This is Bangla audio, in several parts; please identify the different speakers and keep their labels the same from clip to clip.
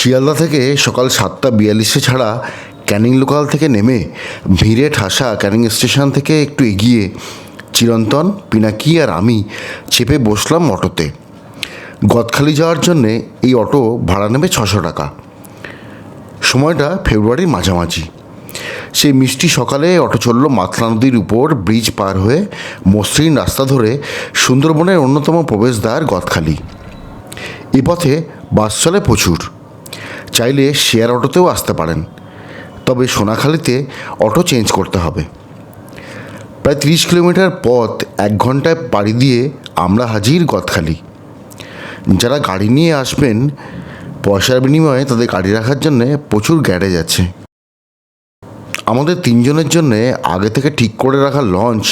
Speaker 1: শিয়ালদা থেকে সকাল 7:42 ছাড়া ক্যানিং লোকাল থেকে নেমে ভিড়ে ঠাসা ক্যানিং স্টেশন থেকে একটু এগিয়ে চিরন্তন, পিনাকি আর আমি চেপে বসলাম অটোতে। গদখালি যাওয়ার জন্যে এই অটো ভাড়া নেবে 600 টাকা। সময়টা ফেব্রুয়ারির মাঝামাঝি। সেই মিষ্টি সকালে অটো চলল মাতলা নদীর উপর ব্রিজ পার হয়ে মসৃণ রাস্তা ধরে সুন্দরবনের অন্যতম প্রবেশদ্বার গদখালি। এ পথে বাস চলে প্রচুর। চাইলে শেয়ার অটোতেও আসতে পারেন, তবে সোনাখালিতে অটো চেঞ্জ করতে হবে। প্রায় 30 কিলোমিটার পথ 1 ঘন্টায় পাড়ি দিয়ে আমরা হাজির গদখালি। যারা গাড়ি নিয়ে আসবেন, পয়সার বিনিময়ে তাদের গাড়ি রাখার জন্যে প্রচুর গ্যারেজ আছে। আমাদের 3 জনের জন্যে আগে থেকে ঠিক করে রাখা লঞ্চ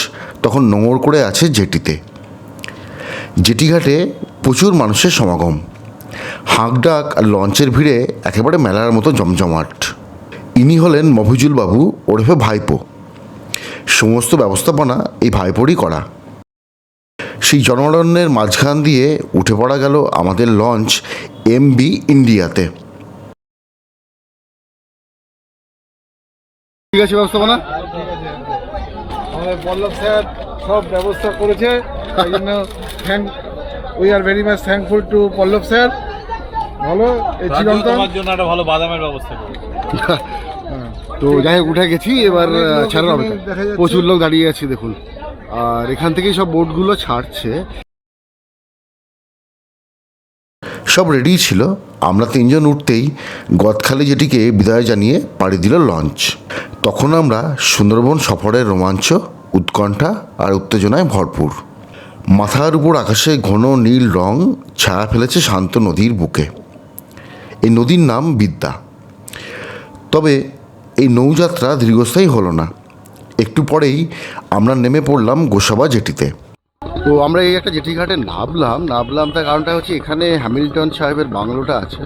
Speaker 1: তখন নোঙর করে আছে জেটিতে। জেটিঘাটে প্রচুর মানুষের সমাগম। হাঁকডাক আর লঞ্চের ভিড়ে একেবারে মেলার মতো জমজমাট। ইনি হলেন মফিজুল বাবু ওরফে ভাইপো। সমস্ত ব্যবস্থাপনা এই ভাইপোরই করা। সেই জনঅরণ্যের মাঝখান দিয়ে উঠে পড়া গেল আমাদের লঞ্চ MV ইন্ডিয়াতে।
Speaker 2: ঠিক আছে ব্যবস্থাপনা, আমাদের পল্লব স্যার সব ব্যবস্থা করেছে, তাই জন্য we are very much thankful to Pallab sir. ভালো এই চিরন্তন
Speaker 3: তোমার জন্য একটা ভালো বাদামের ব্যবস্থা করো।
Speaker 2: তো যাই হোক, উঠে গেছি, এবার ছাড়া হবে। প্রচুর লোক দাঁড়িয়ে আছে দেখুন, আর এখান থেকেই সব বোটগুলো ছাড়ছে।
Speaker 1: সব রেডি ছিল। আমরা 3 জন উঠতেই গদখালি জেটিকে বিদায় জানিয়ে পাড়ি দিল লঞ্চ। তখন আমরা সুন্দরবন সফরের রোমাঞ্চ, উৎকণ্ঠা আর উত্তেজনায় ভরপুর। মাথার উপর আকাশে ঘন নীল রং ছায়া ফেলেছে শান্ত নদীর বুকে। এই নদীর নাম বিদ্যা। তবে এই নৌযাত্রা দীর্ঘস্থায়ী হলো না। একটু পরেই আমরা নেমে পড়লাম গোসাবা জেটিতে।
Speaker 2: তো আমরা এই একটা জেটি ঘাটে নামলাম তার কারণটা হচ্ছে এখানে হ্যামিল্টন সাহেবের বাংলোটা আছে।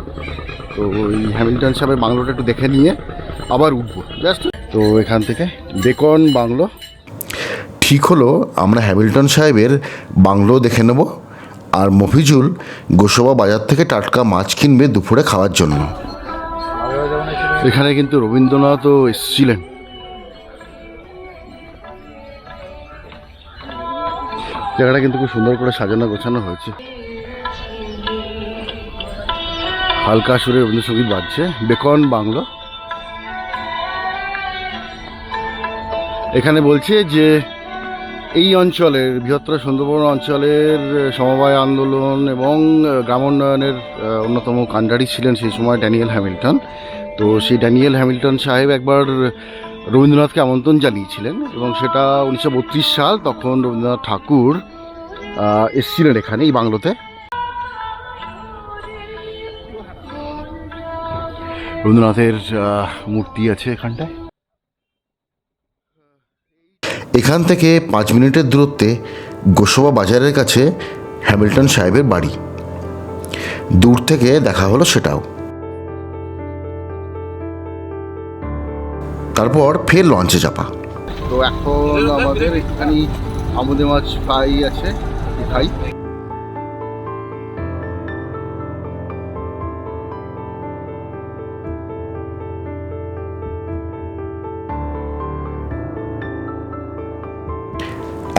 Speaker 2: তো ওই হ্যামিল্টন সাহেবের বাংলোটা একটু দেখে নিয়ে আবার উঠবো জাস্ট। তো এখান থেকে বেকন বাংলো
Speaker 1: ঠিক হলো, আমরা হ্যামিল্টন সাহেবের বাংলো দেখে নেব, আর মফিজুল গোসাবা বাজার থেকে টাটকা মাছ কিনবে দুপুরে খাওয়ার জন্য।
Speaker 2: এখানে কিন্তু রবীন্দ্রনাথও এসেছিলেন। জায়গাটা কিন্তু খুব সুন্দর করে সাজানো গোছানো হয়েছে। হালকা সুরে রবীন্দ্রসঙ্গীত বাজছে। Beacon bungalow. এখানে বলছে যে এই অঞ্চলের, বৃহত্তর সুন্দরবন অঞ্চলের সমবায় আন্দোলন এবং গ্রামোন্নয়নের অন্যতম কাণ্ডারি ছিলেন সেই সময় ড্যানিয়েল হ্যামিল্টন। তো সেই ড্যানিয়েল হ্যামিল্টন সাহেব একবার রবীন্দ্রনাথকে আমন্ত্রণ জানিয়েছিলেন, এবং সেটা 1932 সাল। তখন রবীন্দ্রনাথ ঠাকুর এসেছিলেন এখানে এই বাংলোতে। রবীন্দ্রনাথের মূর্তি আছে এখানটায়।
Speaker 1: এখান থেকে 5 মিনিটের দূরত্বে গোসাবা বাজারের কাছে হ্যামিল্টন সাহেবের বাড়ি। দূর থেকে দেখা হলো সেটাও। তারপর ফের লঞ্চে চাপা।
Speaker 2: তো এখন আমাদের এখানে আমুদে মাছ ফ্রাই আছে, খাই।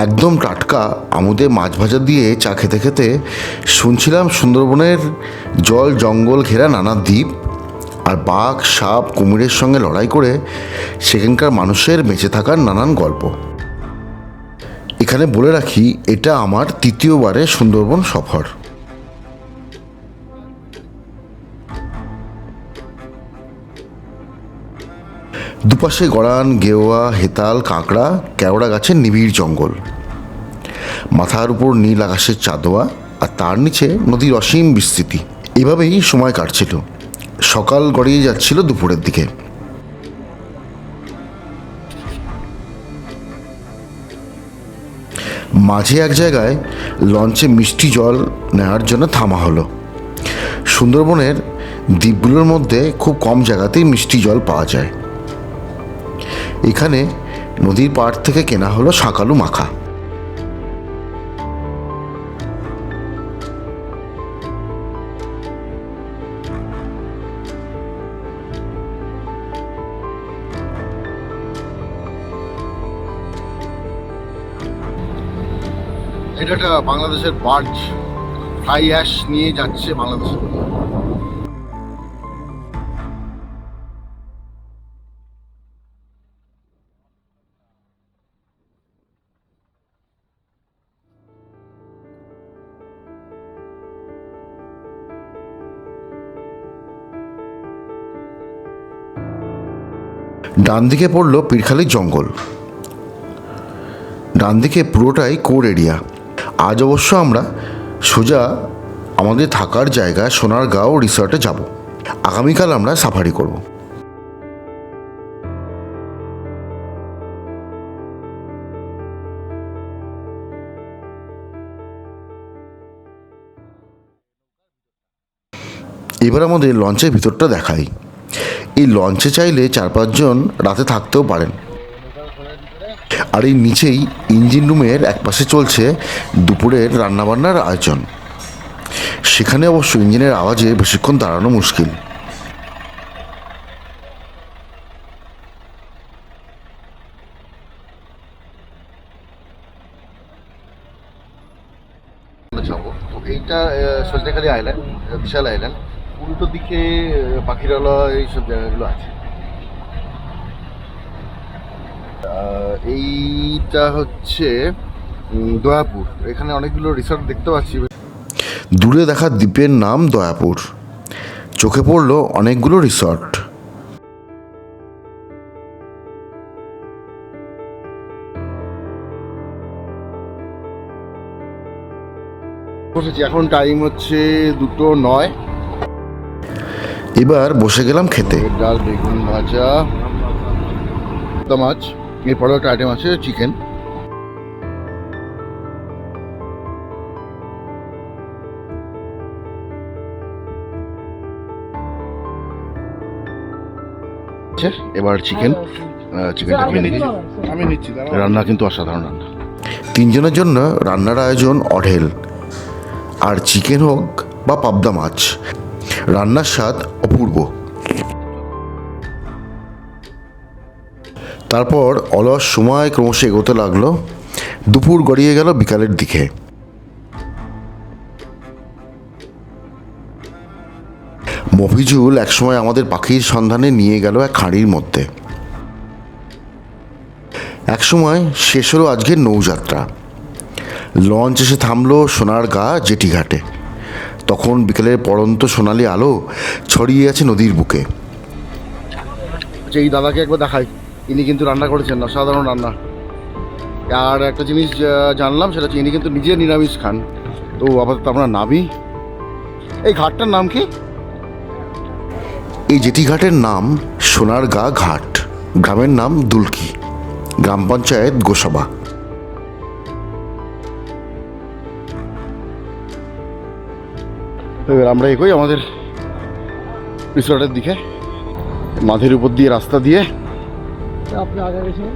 Speaker 1: একদম টাটকা আমুদে মাছ ভাজা দিয়ে চা খেতে খেতে শুনছিলাম সুন্দরবনের জল জঙ্গল ঘেরা নানা দ্বীপ, আর বাঘ, সাপ, কুমিরের সঙ্গে লড়াই করে সেখানকার মানুষের বেঁচে থাকার নানান গল্প। এখানে বলে রাখি, এটা আমার 3য়বারের সুন্দরবন সফর। দুপাশে গড়ান, গেওয়া, হেতাল, কাঁকড়া, কেওড়া গাছের নিবিড় জঙ্গল। মাথার উপর নীল আকাশের চাঁদোয়া, আর তার নিচে নদীর অসীম বিস্তৃতি। এভাবেই সময় কাটছিল। সকাল গড়িয়ে যাচ্ছিল দুপুরের দিকে। মাঝে এক জায়গায় লঞ্চে মিষ্টি জল নেওয়ার জন্য থামা হলো। সুন্দরবনের দ্বীপগুলোর মধ্যে খুব কম জায়গাতেই মিষ্টি জল পাওয়া যায়। এখানে নদীর পাড় থেকে কেনা হলো শাঁকালু মাখা।
Speaker 2: এটা একটা বাংলাদেশের বার্জ ফ্লাই অ্যাশ নিয়ে যাচ্ছে বাংলাদেশে।
Speaker 1: ডান দিকে পড়ল পীরখালির জঙ্গল, ডান দিকে পুরোটাই কোর এরিয়া। আজ অবশ্য আমরা সোজা আমাদের থাকার জায়গা সোনারগাঁও রিসর্টে যাব। আগামীকাল আমরা সাফারি করব। এবার আমাদের লঞ্চের ভিতরটা দেখাই। এই লঞ্চে চাইলে 4-5 জন রাতে থাকতেও পারেন। আর এই নিচেই ইঞ্জিন রুমের একপাশে চলছে দুপুরের রান্নাবান্নার আয়োজন। সেখানে অবশ্য ইঞ্জিনের আওয়াজে বেশিক্ষণ দাঁড়ানো মুশকিল।
Speaker 2: যাবো তো এইটা সজনেখালি আইল্যান্ড, বিশাল আইল্যান্ড। উল্টো দিকে পাখিরালয় এইসব জায়গাগুলো আছে। এইটা হচ্ছে দয়াপুর। এখানে অনেকগুলো রিসর্ট দেখতে পাচ্ছি।
Speaker 1: দূরে দেখা দ্বীপের নাম দয়াপুর। চোখে পড়ল অনেকগুলো রিসর্ট।
Speaker 2: বসেছি, এখন টাইম হচ্ছে 2:09।
Speaker 1: এবার বসে গেলাম খেতে।
Speaker 2: ডাল, বেগুন ভাজা, মাছ। এরপরেও একটা আইটেম আছে চিকেন। এবার চিকেনটা খেয়ে নিচ্ছি। আমি নিচ্ছি, রান্না কিন্তু অসাধারণ রান্না।
Speaker 1: 3 জনের জন্য রান্নার আয়োজন অঢেল। আর চিকেন হোক বা পাবদা মাছ, রান্নার স্বাদ অপূর্ব। তারপর অলস সময় ক্রমশ এগোতে লাগলো। দুপুর গড়িয়ে গেল বিকালের দিকে। মফিজুল একসময় আমাদের পাখির সন্ধানে নিয়ে গেল এক খাঁড়ির মধ্যে। একসময় শেষ হলো আজকের নৌযাত্রা। লঞ্চ এসে থামলো সোনারগাঁ জেটিঘাটে। তখন বিকেলের পড়ন্ত সোনালি আলো ছড়িয়ে আছে নদীর বুকে।
Speaker 2: এই দাদাকে একবার দেখাই, ইনি কিন্তু রান্না করেছেন, অসাধারণ রান্না। আর একটা জিনিস জানলাম, সেটা হচ্ছে ইনি কিন্তু নিজে নিরামিষ খান। তো আপাতত আমরা নামি। এই ঘাটটার নাম কি?
Speaker 1: এই জেটিঘাটের নাম সোনারগাঁ ঘাট। গ্রামের নাম দুলকি, গ্রাম পঞ্চায়েত গোসাবা।
Speaker 2: এবার আমরা এগোই আমাদের রিসর্টের দিকে, মাঠের উপর দিয়ে রাস্তা দিয়ে। আপনি আগে গেছেন।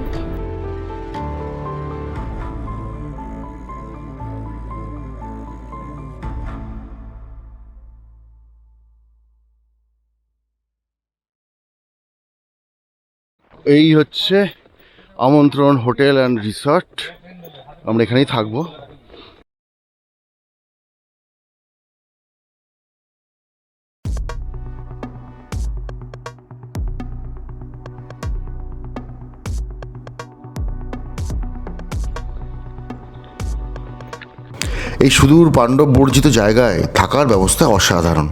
Speaker 2: এই হচ্ছে আমন্ত্রণ হোটেল অ্যান্ড রিসর্ট। আমরা এখানেই থাকবো।
Speaker 1: এই সুদূর পাণ্ডব বর্জিত জায়গায় থাকার ব্যবস্থা অসাধারণ।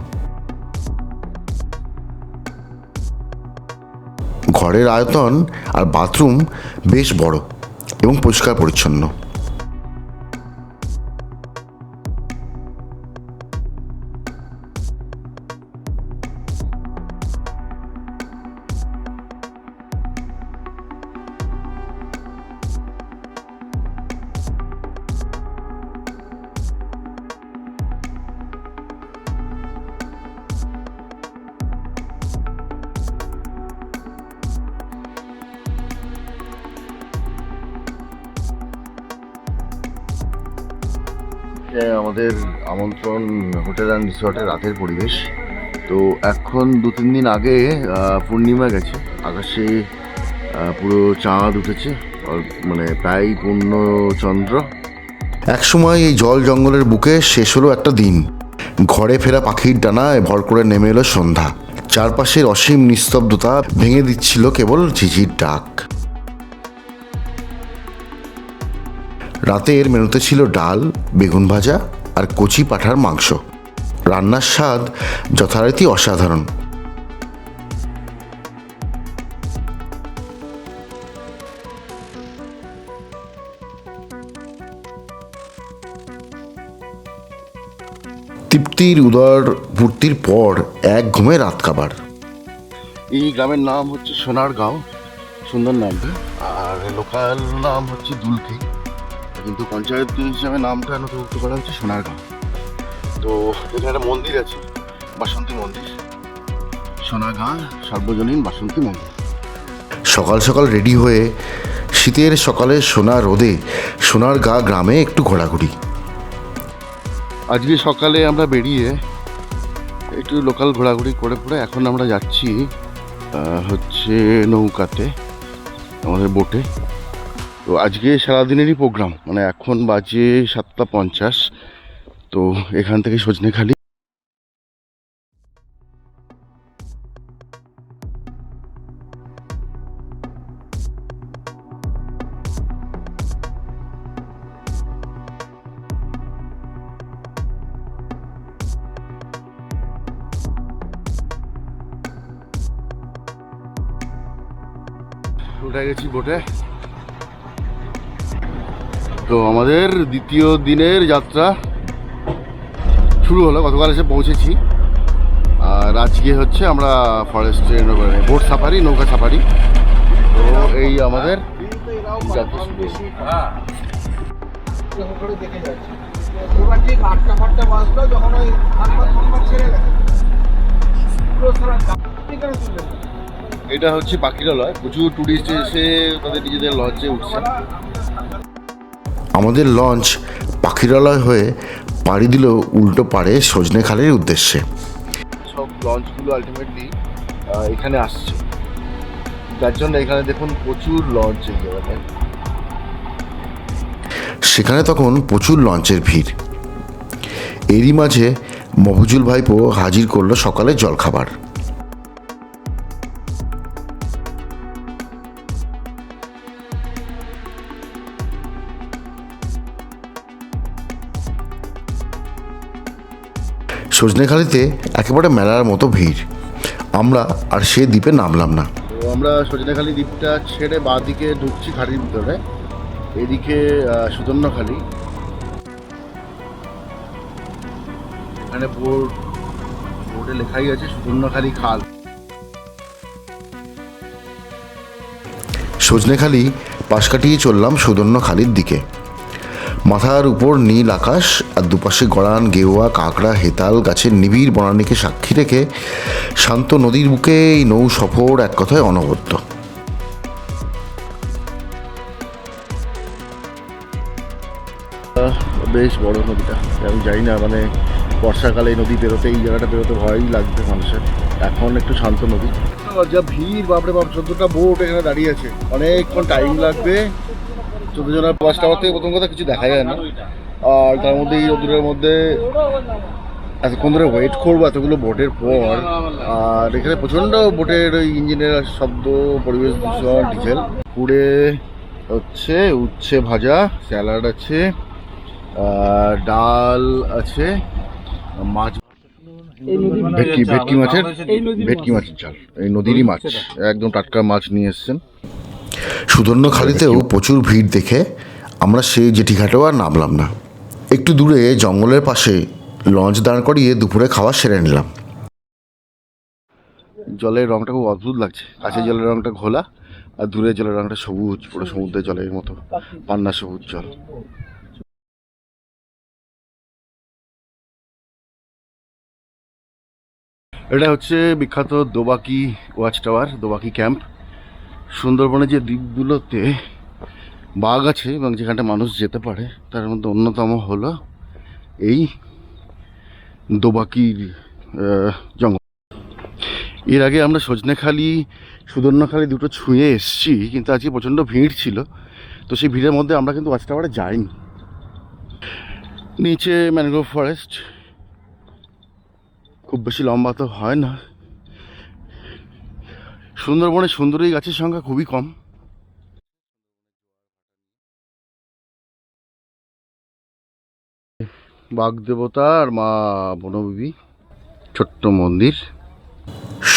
Speaker 1: ঘরের আয়তন আর বাথরুম বেশ বড় এবং পরিষ্কার পরিচ্ছন্ন।
Speaker 2: আমাদের আমন্ত্রণ হোটেল অ্যান্ড রিসর্টের রাতের পরিবেশ। তো এখন 2-3 দিন আগে পূর্ণিমা গেছে, আকাশে পুরো চাঁদ উঠেছে, মানে প্রায় পূর্ণচন্দ্র।
Speaker 1: একসময় এই জল জঙ্গলের বুকে শেষ হলো একটা দিন। ঘরে ফেরা পাখির ডানায় ভর করে নেমে এলো সন্ধ্যা। চারপাশের অসীম নিস্তব্ধতা ভেঙে দিচ্ছিল কেবল ঝিঝির ডাক। রাতের মেনুতে ছিল ডাল, বেগুন ভাজা আর কচি পাঁঠার মাংস। রান্নার স্বাদ যথারীতি অসাধারণ। তৃপ্তির উদর পূর্তির পর এক ঘুমে রাত কাবার।
Speaker 2: এই গ্রামের নাম হচ্ছে সোনারগাঁও, সুন্দর নামটা। আর লোকাল নাম হচ্ছে দুলকি, কিন্তু পঞ্চায়েত হিসাবে নামটা নথিভুক্ত করা হচ্ছে সোনারগাঁও। তো এখানে একটা মন্দির আছে, বাসন্তী মন্দির, সোনারগাঁ সর্বজনীন বাসন্তী মন্দির।
Speaker 1: সকাল সকাল রেডি হয়ে শীতের সকালে সোনা রোদে সোনারগাঁ গ্রামে একটু ঘোরাঘুরি।
Speaker 2: আজকে সকালে আমরা বেরিয়ে একটু লোকাল ঘোরাঘুরি করে পরে এখন আমরা যাচ্ছি হচ্ছে নৌকাতে, আমাদের বোটে। তো আজকে সারাদিনেরই প্রোগ্রাম, মানে এখন বাজে 7:50। তো এখান থেকে সজনেখালি উঠে গেছি বোটে। তো আমাদের দ্বিতীয় দিনের যাত্রা শুরু হলো। গতকাল এসে পৌঁছেছি, আর আজকে হচ্ছে আমরা ফরেস্টে বোট সাফারি, নৌকা সাফারি। তো এই আমাদের যাত্রা শুরু হলো। এটা হচ্ছে পাখিরালয়, প্রচুর টুরিস্ট এসে তাদের নিজেদের লঞ্চে উঠছে।
Speaker 1: আমাদের লঞ্চ পাখিরালয় হয়ে পাড়ি দিল উল্টো পাড়ে সজনেখালির উদ্দেশ্যে।
Speaker 2: সব লঞ্চগুলো আলটিমেটলি এখানে আসছে, যার জন্য এখানে দেখুন প্রচুর লঞ্চ এই জায়গাটায়।
Speaker 1: সেখানে তখন প্রচুর লঞ্চের ভিড়। এরই মাঝে মফিজুল ভাইপো হাজির করলো সকালের জলখাবার। সজনেখালিতে একেবারে মেলার মতো ভিড়। আমরা আর সে দ্বীপে নামলাম না।
Speaker 2: তো আমরা সজনেখালি দ্বীপটা ছেড়ে বাঁ দিকে ঢুকছি খাড়ির ভিতরে। এদিকে সুদর্ণখালি, এখানে বোর্ডে লেখাই আছে সুদর্ণখালি খাল।
Speaker 1: সজনেখালি পাশ কাটিয়ে চললাম সুদর্ণখালির দিকে। মাথার উপর নীল আকাশ আর দুপাশে গড়ান, গেওয়া, কাঁকড়া, হেতাল গাছের নিবিড় বনানীকে সাক্ষী রেখে শান্ত নদীর বুকে এই নৌ সফর এক কথায় অনবদ্য।
Speaker 2: বেশ বড় নদীটা, আমি জানি না, মানে বর্ষাকালে এই নদী পেরোতে, এই জায়গাটা পেরোতে ভয়ই লাগবে মানুষের। এখন একটু শান্ত নদী। যা ভিড়, বাপরে বাপ, 14টা বোট এখানে দাঁড়িয়ে আছে, অনেকক্ষণ টাইম লাগবে। 14 জনের 5 টাওয়ার থেকে প্রথম কথা কিছু দেখা যায় না, আর তার মধ্যে এই রোদ্রের মধ্যে এতক্ষণ ধরে ওয়েট করবো এতগুলো বোটের পর। আর এখানে প্রচণ্ড বোটের ওই ইঞ্জিনের শব্দ, পরিবেশ দূষণ, ডিজেল। পুড়ে হচ্ছে উচ্ছে ভাজা, স্যালাড আছে, ডাল আছে, মাছ, ভেটকি মাছের চাল, এই নদীরই মাছ, একদম টাটকা মাছ নিয়ে এসছেন।
Speaker 1: সুদর্ণখালিতেও প্রচুর ভিড় দেখে আমরা সেই জেটিঘাটেও আর নামলাম না। একটু দূরে জঙ্গলের পাশে লঞ্চ দাঁড় করিয়ে দুপুরে খাওয়া সেরে নিলাম।
Speaker 2: জলের রংটা খুব অদ্ভুত লাগছে, কাছে জলের রংটা ঘোলা আর দূরে জলের রংটা সবুজ, পুরো সমুদ্রের জলের মতো, পান্না সবুজ জল। এটা হচ্ছে বিখ্যাত দোবাকি ওয়াচ টাওয়ার, দোবাকি ক্যাম্প। সুন্দরবনে যে দ্বীপগুলোতে বাঘ আছে এবং যেখানটা মানুষ যেতে পারে, তার মধ্যে অন্যতম হলো এই দোবাকির জঙ্গল। এর আগে আমরা সজনেখালি, সুদর্ণখালি দুটো ছুঁয়ে এসেছি, কিন্তু আজকে প্রচণ্ড ভিড় ছিল। তো সেই ভিড়ের মধ্যে আমরা কিন্তু ওয়াচ টাওয়ারে যাইনি। নিচে ম্যানগ্রোভ ফরেস্ট, খুব বেশি লম্বা তো হয় না। সুন্দরবনে সুন্দরী গাছের সংখ্যা খুবই কম। বাগদেবতা আর মা বনবিবি, ছোট্ট মন্দির।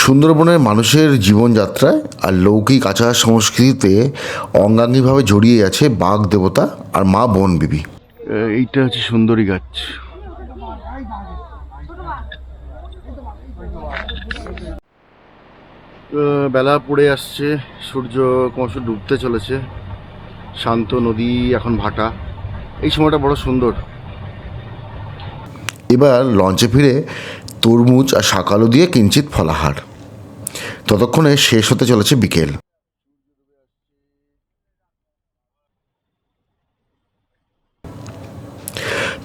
Speaker 1: সুন্দরবনের মানুষের জীবনযাত্রায় আর লৌকিক আচার সংস্কৃতিতে অঙ্গাঙ্গিভাবে জড়িয়ে আছে বাঘ দেবতা আর মা বনবিবি।
Speaker 2: এইটা হচ্ছে সুন্দরী গাছ। বেলা পড়ে আসছে, সূর্য ক্রমশ ডুবতে চলেছে, শান্ত নদী এখন ভাটা। এই সময়টা বড় সুন্দর।
Speaker 1: এবার লঞ্চে ফিরে তরমুজ আর শাকালু দিয়ে কিঞ্চিত ফলাহার। ততক্ষণে শেষ হতে চলেছে বিকেল।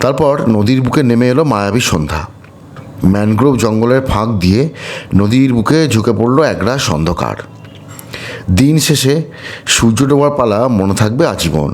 Speaker 1: তারপর নদীর বুকে নেমে এলো মায়াবী সন্ধ্যা। ম্যানগ্রোভ জঙ্গলের ফাঁক দিয়ে নদীর বুকে ঝুঁকে পড়ল একরাশ অন্ধকার। দিন শেষে সূর্য ডোবার পালা মনে থাকবে আজীবন।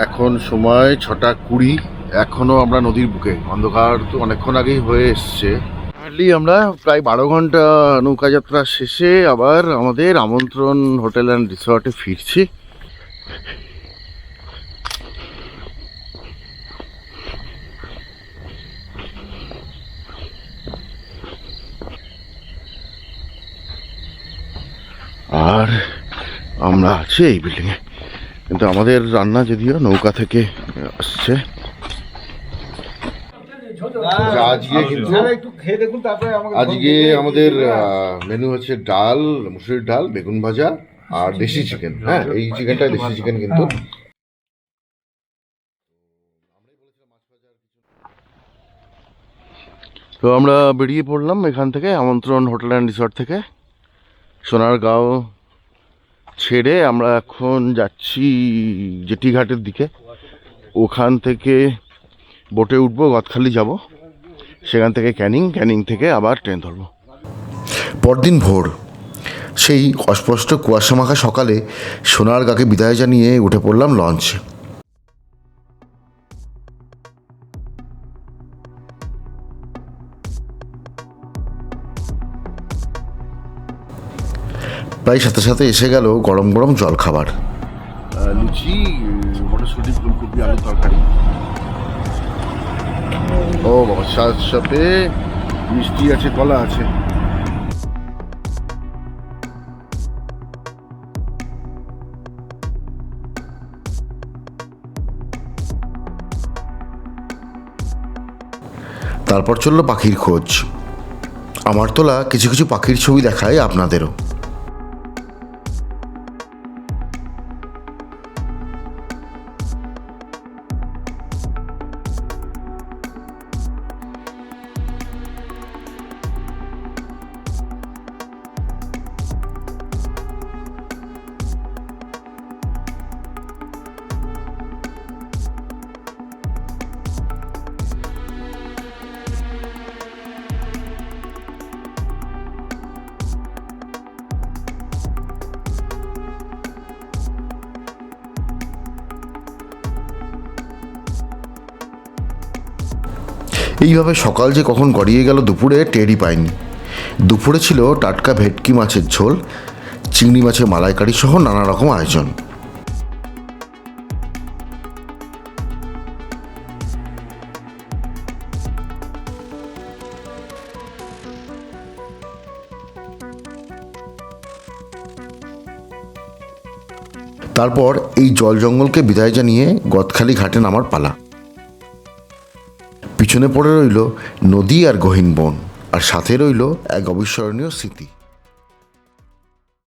Speaker 2: এখন সময় 6:20। এখনও আমরা নদীর বুকে, অন্ধকার তো অনেকক্ষণ আগেই হয়ে এসছে। হার্ডলি আমরা প্রায় 12 ঘন্টা নৌকাযাত্রা শেষে আবার আমাদের আমন্ত্রণ হোটেল অ্যান্ড রিসর্টে ফিরছি। আর আমরা আছি এই বিল্ডিংয়ে, কিন্তু আমাদের রান্না যদিও নৌকা থেকে আসছে। আজকে কিন্তু আজকে আমাদের মেনু হচ্ছে ডাল, মুসুরির ডাল, বেগুন ভাজা আর দেশি চিকেন। হ্যাঁ, এই চিকেনটা দেশি চিকেন কিন্তু। তো আমরা বেরিয়ে পড়লাম এখান থেকে, আমন্ত্রণ হোটেল অ্যান্ড রিসর্ট থেকে। সোনারগাঁও ছেড়ে আমরা এখন যাচ্ছি জেটিঘাটের দিকে। ওখান থেকে বোটে উঠবো, গদখালি যাব, সেখান থেকে ক্যানিং থেকে আবার ট্রেন ধরবো।
Speaker 1: পরদিন ভোর, সেই অস্পষ্ট কুয়াশা মাখা সকালে সোনারগাঁকে বিদায় জানিয়ে উঠে পড়লাম লঞ্চে। প্রায় সাথে সাথে এসে গেল গরম গরম জলখাবার।
Speaker 2: লুচি, মটরশুঁটি, ফুলকপি, আলুর তরকারি। ও বাবা, সাথে মিষ্টি আছে, কলা আছে।
Speaker 1: তারপর চলল পাখির খোঁজ। আমার তোলা কিছু কিছু পাখির ছবি দেখায় আপনাদেরও। এইভাবে সকাল যে কখন গড়িয়ে গেল দুপুরে টেরই পাইনি। দুপুরে ছিল টাটকা ভেটকি মাছের ঝোল, চিংড়ি মাছের মালাইকারি সহ নানা রকম আয়োজন। তারপর এই জল জঙ্গলকে বিদায় জানিয়ে গদখালি ঘাটে নামার পালা। পিছনে পড়ে রইল নদী আর গহীন বন, আর সাথে রইল এক অবিস্মরণীয় স্মৃতি।